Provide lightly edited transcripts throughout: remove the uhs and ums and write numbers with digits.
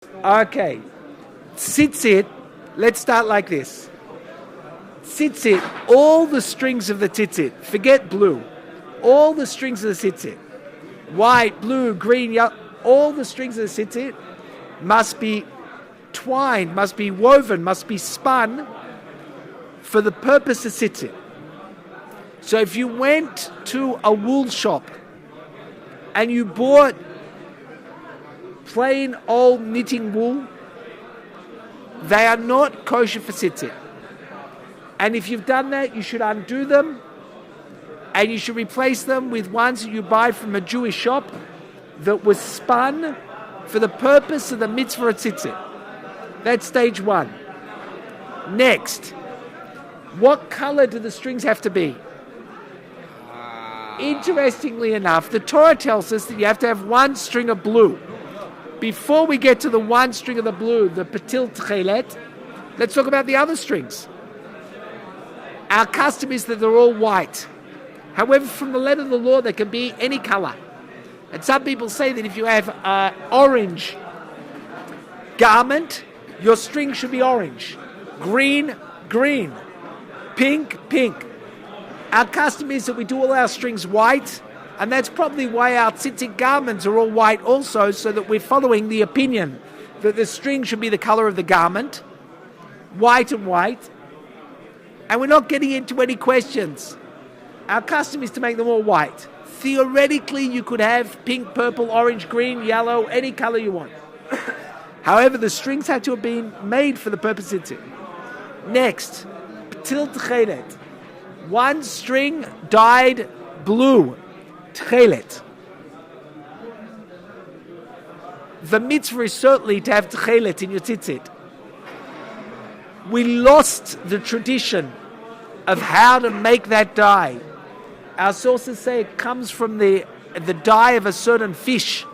Okay. Tzitzit, let's start like this. Tzitzit, all the strings of the tzitzit, forget blue, all the strings of the tzitzit, white, blue, green, yellow, all the strings of the tzitzit must be twined, must be woven, must be spun for the purpose of tzitzit. So if you went to a wool shop and you bought plain old knitting wool, they are not kosher for tzitzit. And if you've done that, you should undo them and you should replace them with ones that you buy from a Jewish shop that was spun for the purpose of the mitzvah of tzitzit. That's stage one. Next, what color do the strings have to be? Interestingly enough, the Torah tells us that you have to have one string of blue. Before we get to the one string of the blue, the Techelet, let's talk about the other strings. Our custom is that they're all white. However, from the letter of the law, they can be any color. And some people say that if you have an orange garment, your string should be orange. Green, green. Pink, pink. Our custom is that we do all our strings white, and that's probably why our tzitzit garments are all white also, so that we're following the opinion that the string should be the color of the garment, white and white, and we're not getting into any questions. Our custom is to make them all white. Theoretically, you could have pink, purple, orange, green, yellow, any color you want. However, the strings had to have been made for the purpose of tzitzit. Next, Techelet. One string dyed blue. Techelet. The mitzvah is certainly to have Techelet in your tzitzit. We lost the tradition of how to make that dye. Our sources say it comes from the dye of a certain fish.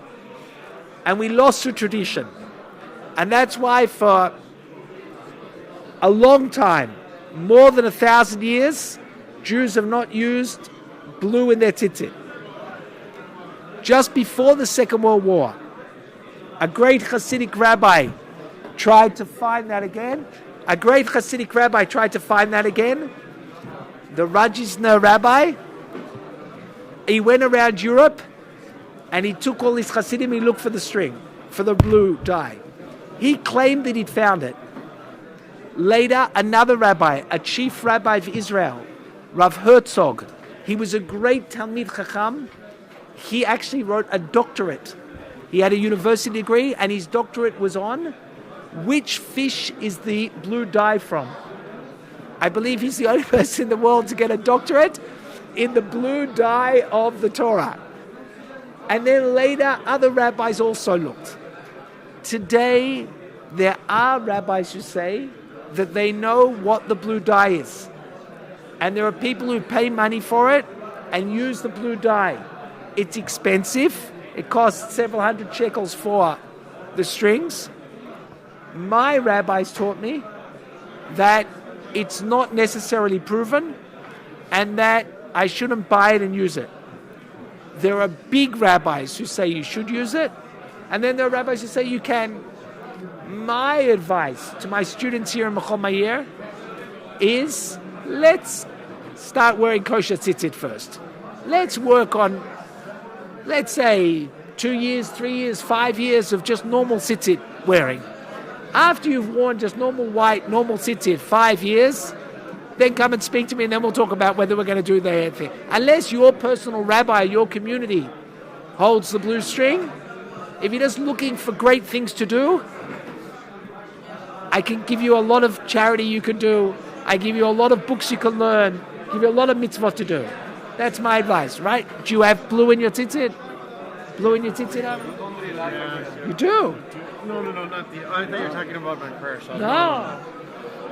And we lost the tradition. And that's why for a long time, more than 1,000 years, Jews have not used blue in their tzitzit. Just before the Second World War, a great Hasidic rabbi tried to find that again. The Rajizner rabbi, he went around Europe and he took all his Hasidim, he looked for the string, for the blue dye. He claimed that he'd found it. Later, another rabbi, a chief rabbi of Israel, Rav Herzog, he was a great Talmid Chacham. He actually wrote a doctorate. He had a university degree, and his doctorate was on which fish is the blue dye from. I believe he's the only person in the world to get a doctorate in the blue dye of the Torah. And then later, other rabbis also looked. Today, there are rabbis who say that they know what the blue dye is. And there are people who pay money for it and use the blue dye. It's expensive. It costs several hundred shekels for the strings. My rabbis taught me that it's not necessarily proven and that I shouldn't buy it and use it. There are big rabbis who say you should use it, and then there are rabbis who say you can. My advice to my students here in Mechol Meir is let's start wearing kosher tzitzit first. Let's work on, let's say, 2 years, 3 years, 5 years of just normal tzitzit wearing. After you've worn just normal white, normal tzitzit 5 years, then come and speak to me and then we'll talk about whether we're going to do the hair thing. Unless your personal rabbi, your community holds the blue string, if you're just looking for great things to do, I can give you a lot of charity you can do. I give you a lot of books you can learn. Give you a lot of mitzvot to do. That's my advice, right? Do you have blue in your tzitzit? Blue in your tzitzit? You do? No, not the. I thought you were talking about my prayer. So no.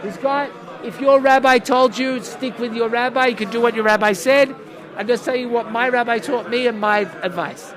This guy, if your rabbi told you, stick with your rabbi, you can do what your rabbi said. I'm just telling you what my rabbi taught me and my advice.